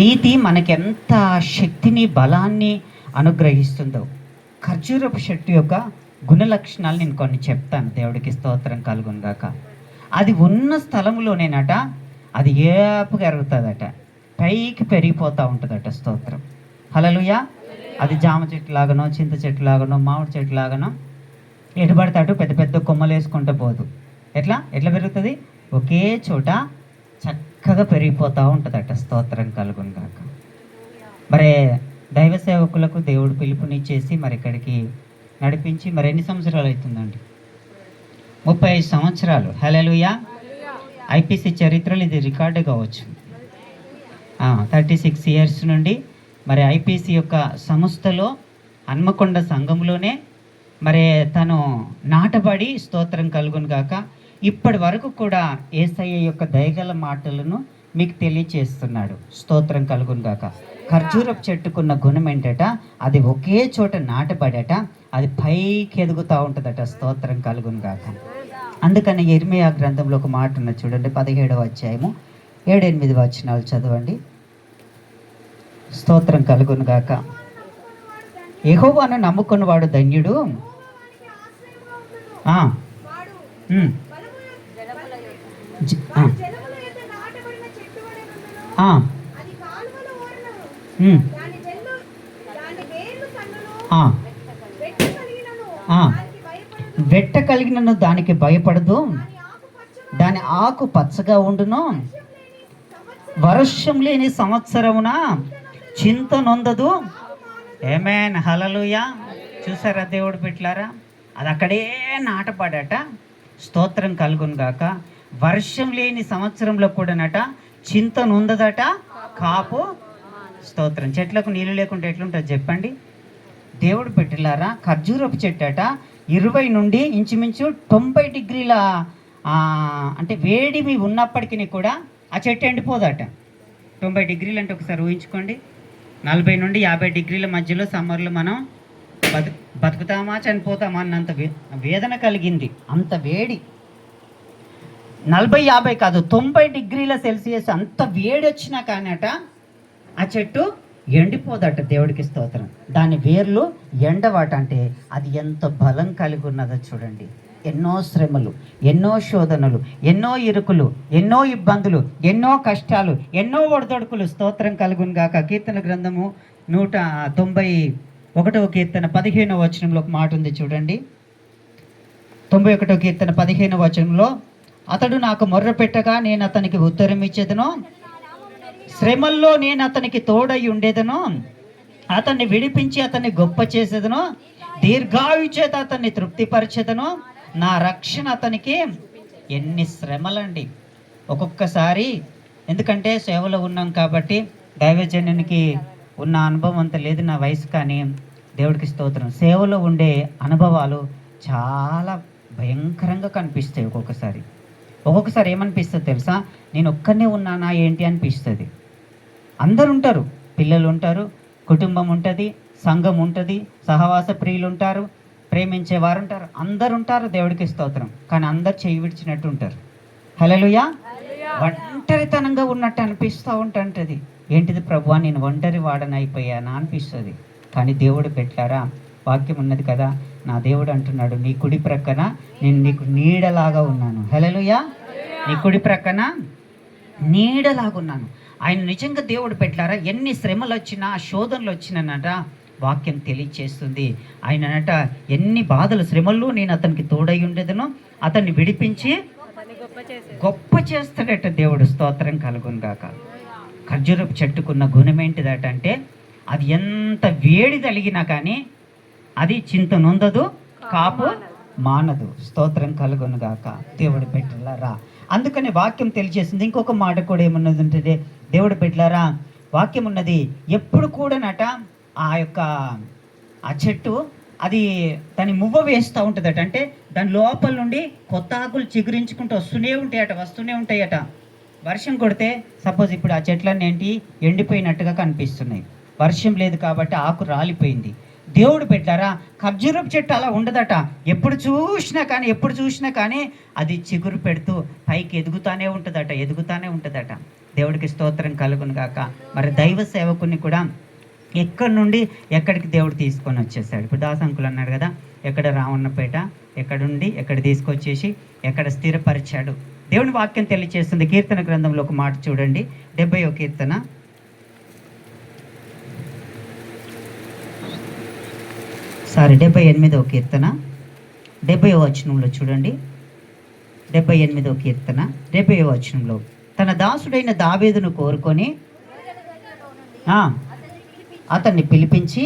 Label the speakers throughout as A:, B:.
A: నీతి మనకెంత శక్తిని బలాన్ని అనుగ్రహిస్తుందో. ఖర్జూరపు చెట్టు యొక్క గుణలక్షణాలు నేను కొన్ని చెప్తాను. దేవుడికి స్తోత్రం కలుగును గాక. అది ఉన్న స్థలంలోనేనట అది ఏపుగా ఎరుగుతుందట, పైకి పెరిగిపోతూ ఉంటుందట. స్తోత్రం హల్లెలూయా. అది జామ చెట్టు లాగానో, చింత చెట్టు లాగానో, మామిడి చెట్టు లాగానో ఎటు పడితే అటు పెద్ద పెద్ద కొమ్మలు వేసుకుంటూ పోదు. ఎట్లా పెరుగుతుంది? ఒకే చోట చక్కగా పెరిగిపోతూ ఉంటుందట. స్తోత్రం కలుగును గాక. మరి దైవ సేవకులకు దేవుడు పిలుపునిచ్చేసి మరి ఇక్కడికి నడిపించి మరి ఎన్ని సంవత్సరాలు అవుతుందండి? 35 సంవత్సరాలు. హల్లెలూయా. ఐపీసీ చరిత్రలో ఇది రికార్డు కావచ్చు. 36 ఇయర్స్ నుండి మరి ఐపీసీ యొక్క సంస్థలో హన్మకొండ సంఘంలోనే మరి తను నాటబడి, స్తోత్రం కలుగును గాక, ఇప్పటి వరకు కూడా యేసయ్య యొక్క దయగల మాటలను మీకు తెలియచేస్తున్నాడు. స్తోత్రం కలుగును గాక. ఖర్జూరపు చెట్టుకున్న గుణం ఏంటట, అది ఒకే చోట నాటబడట, అది పైకి ఎదుగుతూ ఉంటుందట. స్తోత్రం కలుగును గాక. అందుకని ఇర్మియా గ్రంథంలో ఒక మాట ఉన్నది చూడండి, 17వ అధ్యాయము 7-8 వచనాలు చదవండి. స్తోత్రం కలుగును గాక. యెహోవాను నమ్ముకున్నవాడు ధన్యుడు. వెట్ట కలిగినను దానికి భయపడదు, దాని ఆకు పచ్చగా ఉండును, వర్షం లేని సంవత్సరమున చింత నొందదు. ఆమేన్ హల్లెలూయా. చూసారా దేవుడు బిడ్డలారా, అది అక్కడే నాటపడట. స్తోత్రం కలుగును గాక. వర్షం లేని సంవత్సరంలో కూడానట చింత నొందదట, కాపు. స్తోత్రం. చెట్లకు నీళ్ళు లేకుంటే ఎట్లుంటుంది చెప్పండి? దేవుడు బిడ్డలారా, ఖర్జూరపు చెట్టు అట 20 నుండి ఇంచుమించు 90 డిగ్రీల అంటే వేడిమి ఉన్నప్పటికీ కూడా ఆ చెట్టు ఎండిపోదట. 90 డిగ్రీలు అంటే ఒకసారి ఊహించుకోండి. 40 నుండి 50 డిగ్రీల మధ్యలో సమ్మర్లో మనం బతుకుతామా చనిపోతామా అన్నంత వేదన కలిగింది. అంత వేడి. 40-50 కాదు, 90 డిగ్రీల సెల్సియస్ అంత వేడి వచ్చినా కానీ అట ఆ చెట్టు ఎండిపోదట. దేవుడికి స్తోత్రం. దాని వేర్లు ఎండవాట. అంటే అది ఎంత బలం కలిగి ఉన్నదో చూడండి. ఎన్నో శ్రమలు, ఎన్నో శోధనలు, ఎన్నో ఇరుకులు, ఎన్నో ఇబ్బందులు, ఎన్నో కష్టాలు, ఎన్నో ఒడిదొడుకులు. స్తోత్రం కలుగును గాక. కీర్తన గ్రంథము 191వ కీర్తన 15వ వచనంలో ఒక మాట ఉంది చూడండి. 91వ కీర్తన 15వ వచనంలో, అతడు నాకు మొర్ర పెట్టగా నేను అతనికి ఉత్తరం ఇచ్చేదను, శ్రమల్లో నేను అతనికి తోడై ఉండేదను, అతన్ని విడిపించి అతన్ని గొప్ప చేసేదను, దీర్ఘాయు చేత అతన్ని తృప్తిపరిచేదను, నా రక్షణ అతనికి. ఎన్ని శ్రమలండి ఒక్కొక్కసారి. ఎందుకంటే సేవలో ఉన్నాం కాబట్టి దైవజనునికి ఉన్న అనుభవం అంత లేదు నా వయసు, కానీ దేవుడికి స్తోత్రం, సేవలో ఉండే అనుభవాలు చాలా భయంకరంగా కనిపిస్తాయి. ఒక్కొక్కసారి ఏమనిపిస్తుంది తెలుసా? నేను ఒక్కనే ఉన్నానా ఏంటి అనిపిస్తుంది. అందరు ఉంటారు, పిల్లలు ఉంటారు, కుటుంబం ఉంటుంది, సంఘం ఉంటుంది, సహవాస ప్రియులు ఉంటారు, ప్రేమించేవారు ఉంటారు, అందరు ఉంటారు. దేవుడికి స్తోత్రం. కానీ అందరు చేయి విడిచినట్టు ఉంటారు. హల్లెలూయా. ఒంటరితనంగా ఉన్నట్టు అనిపిస్తూ ఉంటుంది. ఏంటిది ప్రభువా, నేను ఒంటరి వాడనైపోయానా అనిపిస్తుంది. కానీ దేవుడు పెట్టారా, వాక్యం ఉన్నది కదా, నా దేవుడు అంటున్నాడు, నీ కుడి ప్రక్కన నేను నీకు నీడలాగా ఉన్నాను. హల్లెలూయా. నీ కుడి ప్రక్కన నీడలాగా ఉన్నాను. ఆయన నిజంగా దేవుడు పెట్టారా, ఎన్ని శ్రమలు వచ్చినా శోధనలు వచ్చినానట వాక్యం తెలియచేస్తుంది. ఆయన అనట ఎన్ని బాధలు శ్రమల్లో నేను అతనికి తోడై ఉండేదను, అతన్ని విడిపించి గొప్ప చేస్తాడట దేవుడు. స్తోత్రం కలుగును గాక. ఖర్జూరపు చెట్టుకున్న గుణం ఏంటిదట అంటే, అది ఎంత వేడి తలిగినా కానీ అది చింత నొందదు, కాపు మానదు. స్తోత్రం కలుగును గాక. దేవుడు బిడ్డలారా, అందుకని వాక్యం తెలియజేసింది. ఇంకొక మాట కూడా ఏమున్నది ఉంటుంది, దేవుడు బిడ్డలారా, వాక్యం ఉన్నది ఎప్పుడు కూడానట ఆ చెట్టు అది దాని మువ్వ వేస్తూ ఉంటుందట. అంటే దాని లోపల నుండి కొత్త ఆకులు చిగురించుకుంటూ వస్తూనే ఉంటాయట. వర్షం కొడితే సపోజ్ ఇప్పుడు ఆ చెట్లన్నీ ఏంటి ఎండిపోయినట్టుగా కనిపిస్తున్నాయి. వర్షం లేదు కాబట్టి ఆకు రాలిపోయింది. దేవుడు పెట్టారా, ఖర్జూరపు చెట్టు అలా ఉండదట. ఎప్పుడు చూసినా కానీ అది చిగురు పెడుతూ పైకి ఎదుగుతానే ఉంటుందట. దేవుడికి స్తోత్రం కలుగును గాక. మరి దైవ సేవకుని కూడా ఎక్కడి నుండి ఎక్కడికి దేవుడు తీసుకొని వచ్చేసాడు. ఇప్పుడు దాసంకులు అన్నాడు కదా, ఎక్కడ రావణపేట, ఎక్కడుండి ఎక్కడ తీసుకొచ్చేసి ఎక్కడ స్థిరపరిచాడు. దేవుని వాక్యం తెలియచేస్తుంది. కీర్తన గ్రంథంలో ఒక మాట చూడండి, 70వ కీర్తన, సారీ 78వ కీర్తన 70వ వచనంలో చూడండి. 78వ కీర్తన 70వ వచనంలో, తన దాసుడైన దావీదును కోరుకొని అతన్ని పిలిపించి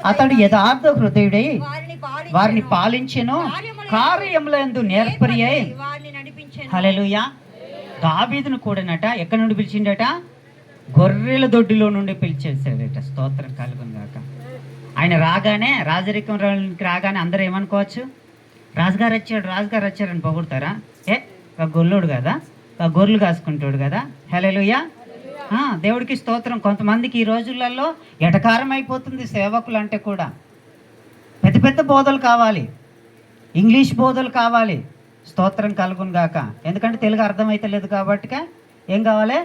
A: అతడు యథార్థ హృదయుడై వారిని పాలించెను, కార్యములందు నేర్పరి అయి. హల్లెలూయా. దావీదును కూడానట ఎక్కడి నుండి పిలిచిండట? గొర్రెల దొడ్డిలో నుండి పిలిచేసాడట. స్తోత్రం కలుగును గాక. ఆయన రాగానే, రాజరికం రాగానే అందరూ ఏమనుకోవచ్చు? రాజుగారు వచ్చారని పొగుడతారా? గొల్లోడు కదా, గొర్రెలు కాసుకుంటాడు కదా. హల్లెలూయా. దేవుడికి స్తోత్రం. కొంతమందికి ఈ రోజులలో ఎటకారం అయిపోతుంది సేవకులు అంటే కూడా. పెద్ద పెద్ద బోధలు కావాలి, ఇంగ్లీష్ బోధలు కావాలి. స్తోత్రం కలుగును గాక. ఎందుకంటే తెలుగు అర్థమైతే లేదు కాబట్టి ఏం కావాలి?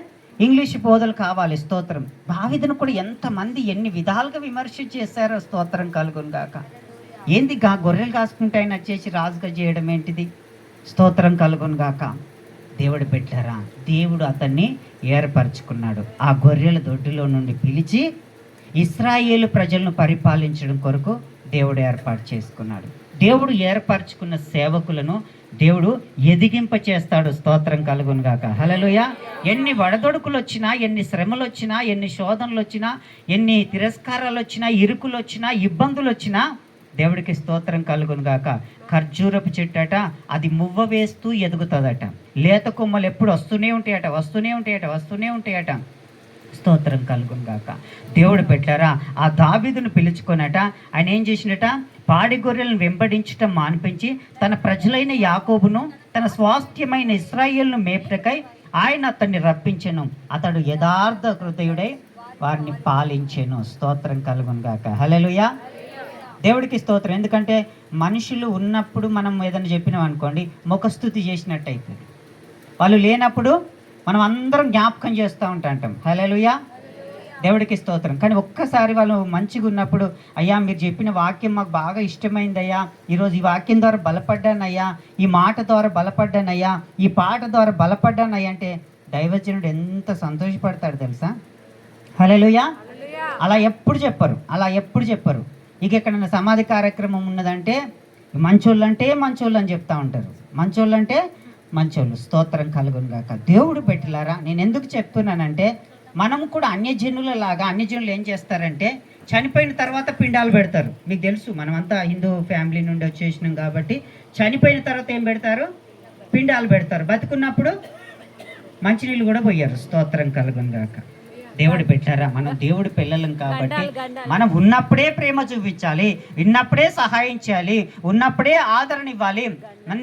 A: ఇంగ్లీష్ బోధలు కావాలి. స్తోత్రం. దావీదును కూడా ఎంతమంది ఎన్ని విధాలుగా విమర్శ చేశారో. స్తోత్రం కలుగును గాక. ఏంది గొర్రెలు కాసుకుంటే ఆయన వచ్చేసి రాజుగా చేయడం ఏంటిది? స్తోత్రం కలుగును గాక. దేవుడు పెట్టారా, దేవుడు అతన్ని ఏర్పరచుకున్నాడు. ఆ గొర్రెల దొడ్డిలో నుండి పిలిచి ఇశ్రాయేలు ప్రజలను పరిపాలించడం కొరకు దేవుడు ఏర్పాటు చేసుకున్నాడు. దేవుడు ఏర్పరచుకున్న సేవకులను దేవుడు ఎదిగింప చేస్తాడు. స్తోత్రం కలుగును గాక. హల్లెలూయా. ఎన్ని వడదొడుకులు వచ్చినా, ఎన్ని శ్రమలు వచ్చినా, ఎన్ని శోధనలు వచ్చినా, ఎన్ని తిరస్కారాలు వచ్చినా, ఇరుకులు వచ్చినా, ఇబ్బందులు వచ్చినా, దేవుడికి స్తోత్రం కలుగును గాక. ఖర్జూరపు చెట్టట, అది మువ్వ వేస్తూ ఎదుగుతుందట. లేత కొమ్మలు ఎప్పుడు వస్తూనే ఉంటాయట. స్తోత్రం కలుగును గాక. దేవుడు పెట్టారా, ఆ దావీదును పిలుచుకొనట ఆయన ఏం చేసినట? పాడి గొర్రెలను వెంబడించటం మాన్పించి తన ప్రజలైన యాకోబును, తన స్వాస్థ్యమైన ఇశ్రాయేలును మేపుటకై ఆయన అతన్ని రప్పించెను. అతడు యథార్థ హృదయుడై వారిని పాలించెను. స్తోత్రం కలుగును గాక. హల్లెలూయా. దేవుడికి స్తోత్రం. ఎందుకంటే మనుషులు ఉన్నప్పుడు మనం ఏదైనా చెప్పినాం అనుకోండి, ముఖస్తుతి చేసినట్టు అవుతుంది. వాళ్ళు లేనప్పుడు మనం అందరం జ్ఞాపకం చేస్తూ ఉంటాం. హల్లెలూయా. దేవుడికి స్తోత్రం. కానీ ఒక్కసారి వాళ్ళు మంచిగా ఉన్నప్పుడు, అయ్యా మీరు చెప్పిన వాక్యం మాకు బాగా ఇష్టమైందయ్యా, ఈరోజు ఈ వాక్యం ద్వారా బలపడ్డానయ్యా, ఈ మాట ద్వారా బలపడ్డానయ్యా, ఈ పాట ద్వారా బలపడ్డానయ్యా అంటే దైవజనుడు ఎంత సంతోషపడతాడు తెలుసా. హల్లెలూయా. అలా ఎప్పుడు చెప్పరు. ఇక ఎక్కడైనా సమాధి కార్యక్రమం ఉన్నదంటే మంచోళ్ళు అని చెప్తా ఉంటారు. మంచోళ్ళు. స్తోత్రం కలుగును గాక. దేవుడు పెట్టిలారా, నేను ఎందుకు చెప్తున్నానంటే, మనం కూడా అన్యజనులు ఏం చేస్తారంటే చనిపోయిన తర్వాత పిండాలు పెడతారు. మీకు తెలుసు, మనమంతా హిందూ ఫ్యామిలీ నుండి వచ్చేసినాం కాబట్టి చనిపోయిన తర్వాత ఏం పెడతారు? పిండాలు పెడతారు. బతుకున్నప్పుడు మంచినీళ్ళు కూడా పోయారు. స్తోత్రం కలుగును గాక. దేవుడు పెట్టారా, మనం దేవుడి పిల్లలం కాబట్టి మనం ఉన్నప్పుడే ప్రేమ చూపించాలి, ఉన్నప్పుడే సహాయం చేయాలి, ఉన్నప్పుడే ఆదరణ ఇవ్వాలి.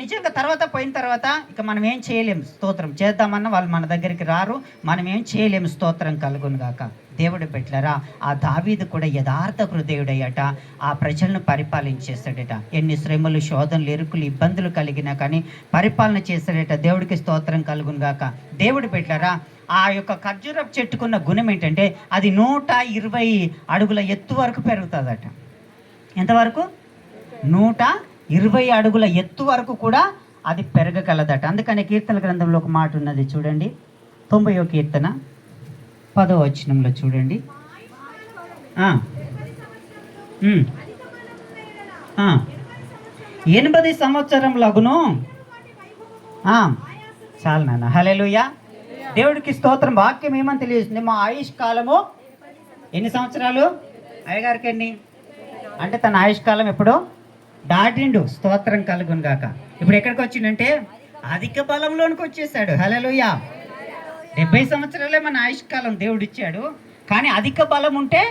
A: నిజంగా తర్వాత పోయిన తర్వాత ఇక మనం ఏం చేయలేము. స్తోత్రం చేద్దామన్నా వాళ్ళు మన దగ్గరికి రారు, మనం ఏం చేయలేము. స్తోత్రం కలుగును గాక. దేవుడు పెట్టారా, ఆ దావీదు కూడా యథార్థ హృదయుడయ్యట. ఆ ప్రజలను పరిపాలించేస్తాడట. ఎన్ని శ్రమలు, శోధనలు, ఇరుకులు, ఇబ్బందులు కలిగినా కానీ పరిపాలన చేస్తాడట. దేవుడికి స్తోత్రం కలుగును గాక. దేవుడు పెట్టారా, ఆ యొక్క ఖర్జూరపు చెట్టుకున్న గుణం ఏంటంటే అది 120 అడుగుల ఎత్తు వరకు పెరుగుతుందట. ఎంతవరకు? 120 అడుగుల ఎత్తు వరకు కూడా అది పెరగగలదట. అందుకని కీర్తన గ్రంథంలో ఒక మాట ఉన్నది చూడండి, 90వ కీర్తన 10వ వచనంలో చూడండి. 80 సంవత్సరములగును. చాలు నాన్న. హల్లెలూయా. దేవుడికి స్తోత్రం. వాక్యం ఏమని తెలియజేస్తుంది? మా ఆయుష్ కాలము ఎన్ని సంవత్సరాలు? అయ్యగారికి ఎన్ని అంటే తన ఆయుష్ కాలం ఎప్పుడో దాటిండు. స్తోత్రం కలుగును గాక. ఇప్పుడు ఎక్కడికి వచ్చిందంటే అధిక బలంలోనికి వచ్చేసాడు. హల్లెలూయా. 70 సంవత్సరాలే మన ఆయుష్ కాలం దేవుడు ఇచ్చాడు, కానీ అధిక బలం ఉంటే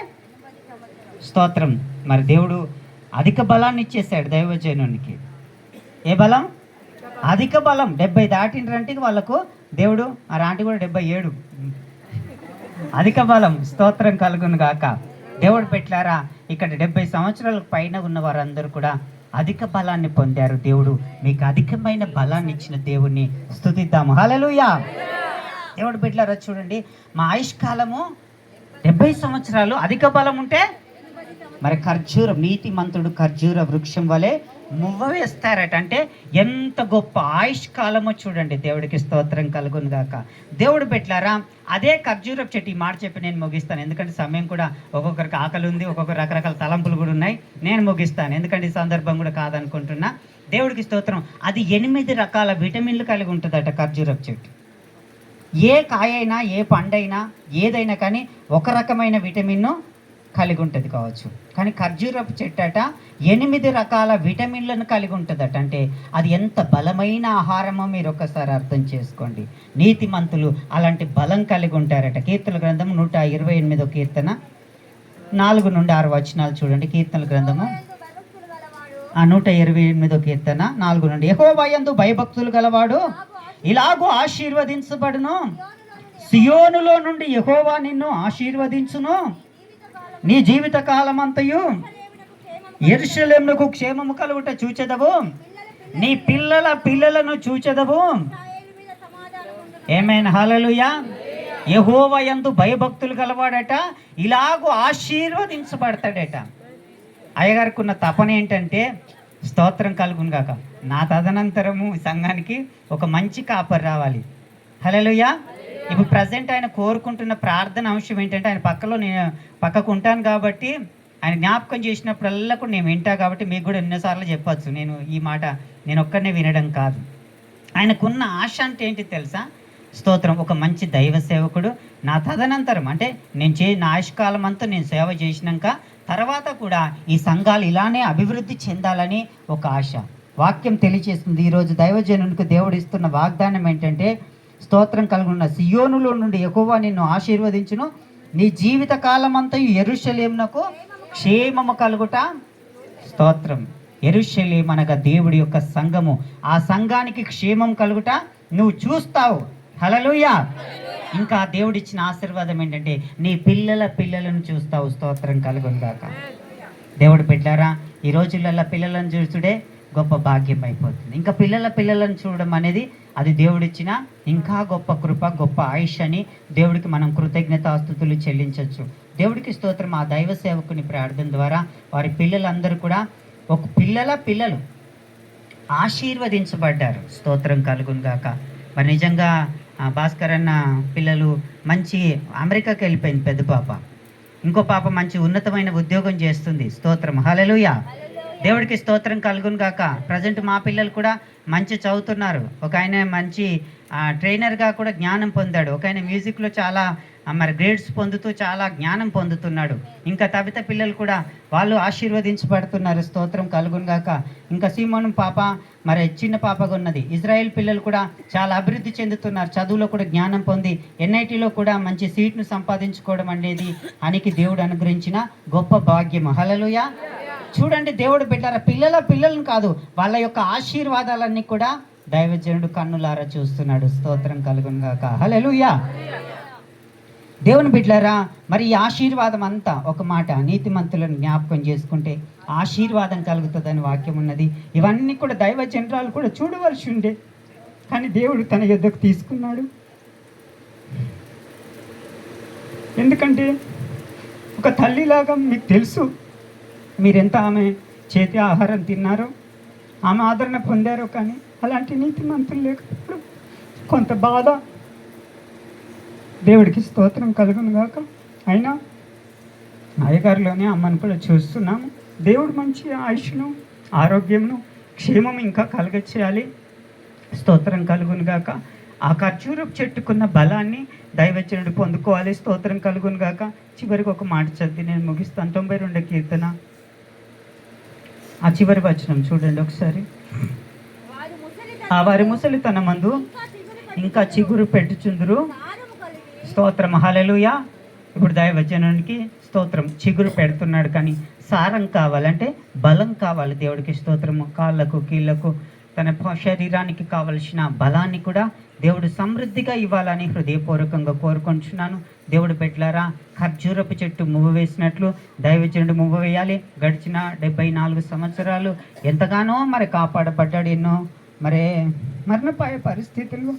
A: స్తోత్రం. మరి దేవుడు అధిక బలాన్ని ఇచ్చేసాడు దైవజనునికి. ఏ బలం? అధిక బలం. 70 దాటిండ్రంటే వాళ్ళకు దేవుడు, ఆ రాంటి కూడా 77 అధిక బలం. స్తోత్రం కలుగును గాక. దేవుడు పెట్టారా, ఇక్కడ 70 సంవత్సరాలకు పైన ఉన్న వారందరూ కూడా అధిక బలాన్ని పొందారు. దేవుడు మీకు అధికమైన బలాన్ని ఇచ్చిన దేవుణ్ణి స్తుతిద్దాము. హల్లెలూయా. దేవుడు పెట్టారా, చూడండి మా ఆయుష్కాలము 70 సంవత్సరాలు. అధిక బలం ఉంటే మరి నీతిమంతుడు ఖర్జూర వృక్షం వలె మువ్వ వేస్తారట. అంటే ఎంత గొప్ప ఆయుష్కాలమో చూడండి. దేవుడికి స్తోత్రం కలుగును గాక. దేవుడు పెట్టారా, అదే ఖర్జూరపు చెట్టు. ఈ మాట చెప్పి నేను ముగిస్తాను, ఎందుకంటే సమయం కూడా ఒక్కొక్కరికి ఆకలి ఉంది, ఒక్కొక్కరు రకరకాల తలంపులు కూడా ఉన్నాయి. నేను ముగిస్తాను, ఎందుకంటే ఈ సందర్భం కూడా కాదనుకుంటున్నా. దేవుడికి స్తోత్రం. అది 8 రకాల విటమిన్లు కలిగి ఉంటుందట ఖర్జూరపు చెట్టు. ఏ కాయైనా, ఏ పండైనా, ఏదైనా కానీ ఒక రకమైన విటమిన్ను కలిగి ఉంటుంది కావచ్చు. కానీ ఖర్జూరపు చెట్టు అట 8 రకాల విటమిన్లను కలిగి ఉంటుందట. అంటే అది ఎంత బలమైన ఆహారమో మీరు ఒకసారి అర్థం చేసుకోండి. నీతిమంతులు అలాంటి బలం కలిగి ఉంటారట. కీర్తనల గ్రంథము 128 కీర్తన 4 నుండి 6 వచనాలు చూడండి. కీర్తనల గ్రంథము 128 కీర్తన 4 నుండి. యెహోవా యందు భయభక్తులు గలవాడు ఇలాగూ ఆశీర్వదించబడును. సియోనులో నుండి యెహోవా నిన్ను ఆశీర్వదించును. నీ జీవిత కాలమంతయు యెరూషలేమునకు క్షేమము కలుగుట చూచెదవు. నీ పిల్లలను చూచెదవు. ఆమేన్. హల్లెలూయా. యెహోవా యందు భయభక్తులు గలవాడట ఇలాగూ ఆశీర్వదించబడతాడట. అయ్యగారికి ఉన్న తపన ఏంటంటే, స్తోత్రం కలుగును గాక, నా తదనంతరము సంఘానికి ఒక మంచి కాపరి రావాలి. హల్లెలూయా. ఇప్పుడు ప్రజెంట్ ఆయన కోరుకుంటున్న ప్రార్థన అంశం ఏంటంటే, ఆయన నేను పక్కకు ఉంటాను కాబట్టి ఆయన జ్ఞాపకం చేసినప్పుడల్లా కూడా నేను వింటా. కాబట్టి మీకు కూడా ఎన్నోసార్లు చెప్పచ్చు, నేను ఈ మాట నేను ఒక్కడనే వినడం కాదు. ఆయనకున్న ఆశ అంటే ఏంటి తెలుసా? స్తోత్రం. ఒక మంచి దైవ సేవకుడు నా తదనంతరం, అంటే నా ఆయుష్కాలం అంతా నేను సేవ చేసినాక తర్వాత కూడా ఈ సంఘాలు ఇలానే అభివృద్ధి చెందాలని ఒక ఆశ. వాక్యం తెలియజేస్తుంది. ఈరోజు దైవజనునికి దేవుడు ఇస్తున్న వాగ్దానం ఏంటంటే, స్తోత్రం కలుగున్న సియోనులో నుండి యెహోవా నిన్ను ఆశీర్వదించును. నీ జీవిత కాలం అంతా యెరూషలేమునకు క్షేమము కలుగుట. స్తోత్రం. యెరూషలేము అనగా దేవుడి యొక్క సంఘము. ఆ సంఘానికి క్షేమం కలుగుట నువ్వు చూస్తావు. హల్లెలూయా. ఇంకా దేవుడిచ్చిన ఆశీర్వాదం ఏంటంటే, నీ పిల్లలను చూస్తావు. స్తోత్రం కలుగును గాక. దేవుడు పెట్టారా, ఈ రోజులలో పిల్లలను చూసుడే గొప్ప భాగ్యం అయిపోతుంది. ఇంకా పిల్లలను చూడడం అనేది అది దేవుడిచ్చిన ఇంకా గొప్ప కృప, గొప్ప ఆయుష్ అని దేవుడికి మనం కృతజ్ఞతాస్తుతులు చెల్లించవచ్చు. దేవుడికి స్తోత్రం. ఆ దైవ సేవకుని ప్రార్థన ద్వారా వారి పిల్లలందరూ కూడా ఒక పిల్లలు ఆశీర్వదించబడ్డారు. స్తోత్రం కలుగును గాక. మరి నిజంగా భాస్కర్ అన్న పిల్లలు మంచి అమెరికాకి వెళ్ళిపోయింది పెద్ద పాప. ఇంకో పాప మంచి ఉన్నతమైన ఉద్యోగం చేస్తుంది. స్తోత్రం. హల్లెలూయా. దేవుడికి స్తోత్రం కలుగును గాక. ప్రజెంట్ మా పిల్లలు కూడా మంచి చదువుతున్నారు. ఒక ఆయన మంచి ట్రైనర్గా కూడా జ్ఞానం పొందాడు. ఒక ఆయన మ్యూజిక్లో చాలా మరి గ్రేడ్స్ పొందుతూ చాలా జ్ఞానం పొందుతున్నాడు. ఇంకా తవిత పిల్లలు కూడా వాళ్ళు ఆశీర్వదించబడుతున్నారు. స్తోత్రం కలుగును గాక. ఇంకా సీమోను పాప మరి చిన్న పాపగా ఉన్నది. ఇజ్రాయెల్ పిల్లలు కూడా చాలా అభివృద్ధి చెందుతున్నారు. చదువులో కూడా జ్ఞానం పొంది NITలో కూడా మంచి సీట్ను సంపాదించుకోవడం అనేది అనికి దేవుడు అనుగ్రహించిన గొప్ప భాగ్యం. హల్లెలూయా. చూడండి, దేవుడు పెట్టారా, పిల్లలను కాదు, వాళ్ళ యొక్క ఆశీర్వాదాలన్నీ కూడా దైవజనుడు కన్నులారా చూస్తున్నాడు. స్తోత్రం కలుగును గాక. హల్లెలూయా. దేవుని బిడ్డలారా, మరి ఈ ఆశీర్వాదం అంతా ఒక మాట, నీతిమంతులను జ్ఞాపకం చేసుకుంటే ఆశీర్వాదం కలుగుతుందని వాక్యం ఉన్నది. ఇవన్నీ కూడా దైవజనరాలు కూడా చూడవలసి ఉండే, కానీ దేవుడు తన యొద్దకు తీసుకున్నాడు. ఎందుకంటే ఒక తల్లిలాగా మీకు తెలుసు, మీరెంత ఆమె చేతి ఆహారం తిన్నారో, ఆమె ఆదరణ పొందారో. కానీ అలాంటి నీతిమంతులు లేకపోవడం కొంత బాధ. దేవుడికి స్తోత్రం కలుగును గాక. అయినా అయ్యగారిలోనే అమ్మను కూడా చూస్తున్నాము. దేవుడు మంచి ఆయుష్ను, ఆరోగ్యంను, క్షేమం ఇంకా కలగచేయాలి. స్తోత్రం కలుగును గాక. ఆ ఖర్జూరపు చెట్టుకున్న బలాన్ని దైవజనుడు పొందుకోవాలి. స్తోత్రం కలుగును గాక. చివరికి ఒక మాట చదివి నేను ముగిస్తాను. 92 కీర్తన ఆ చివరి వచనం చూడండి ఒకసారి. వారి ముసలితన మందు ఇంకా చిగురు పెట్టుచుందురు. స్తోత్రం. హల్లెలూయా. ఇప్పుడు దైవజనునికి స్తోత్రం. చిగురు పెడుతున్నాడు, కానీ సారం కావాలంటే బలం కావాలి. దేవుడికి స్తోత్రము. కాళ్ళకు కీళ్ళకు తన శరీరానికి కావలసిన బలాన్ని కూడా దేవుడు సమృద్ధిగా ఇవ్వాలని హృదయపూర్వకంగా కోరుకుంటున్నాను. దేవుడు పెట్టారా, ఖర్జూరపు చెట్టు మువ్వ వేసినట్లు దైవజనుడు మువ్వ వేయాలి. గడిచిన 74 సంవత్సరాలు ఎంతగానో మరి కాపాడబడ్డాడు. ఎన్నో మరి మరణపాయ పరిస్థితులు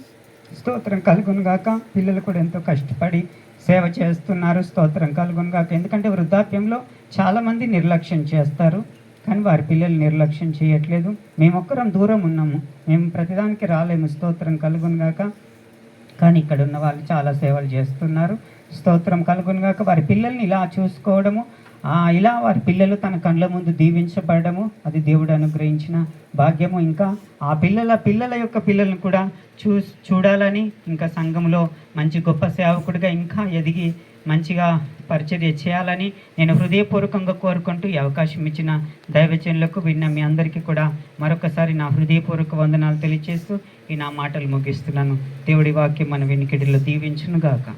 A: స్తోత్రం కలుగును గాక. పిల్లలు కూడా ఎంతో కష్టపడి సేవ చేస్తున్నారు. స్తోత్రం కలుగును గాక. ఎందుకంటే వృద్ధాప్యంలో చాలామంది నిర్లక్ష్యం చేస్తారు, కానీ వారి పిల్లలు నిర్లక్ష్యం చేయట్లేదు. మేమొక్కరం దూరం ఉన్నాము, మేము ప్రతిదానికి రాలేము. స్తోత్రం కలుగును గాక. కానీ ఇక్కడ ఉన్న వాళ్ళు చాలా సేవలు చేస్తున్నారు. స్తోత్రం కలుగును గాక. వారి పిల్లల్ని ఇలా చూసుకోవడము, ఇలా వారి పిల్లలు తన కళ్ళ ముందు దీవించబడము, అది దేవుడు అనుగ్రహించిన భాగ్యము. ఇంకా ఆ పిల్లల యొక్క పిల్లలను కూడా చూడాలని, ఇంకా సంఘంలో మంచి గొప్ప సేవకుడిగా ఇంకా ఎదిగి మంచిగా పరిచర్య చేయాలని నేను హృదయపూర్వకంగా కోరుకుంటూ ఈ అవకాశం ఇచ్చిన దైవజనులకు విన్న మీ అందరికీ కూడా మరొకసారి నా హృదయపూర్వక వందనాలు తెలియజేస్తూ ఈ నా మాటలు ముగిస్తున్నాను. దేవుడి వాక్యం మన వెనుకడిలో దీవించును గాక.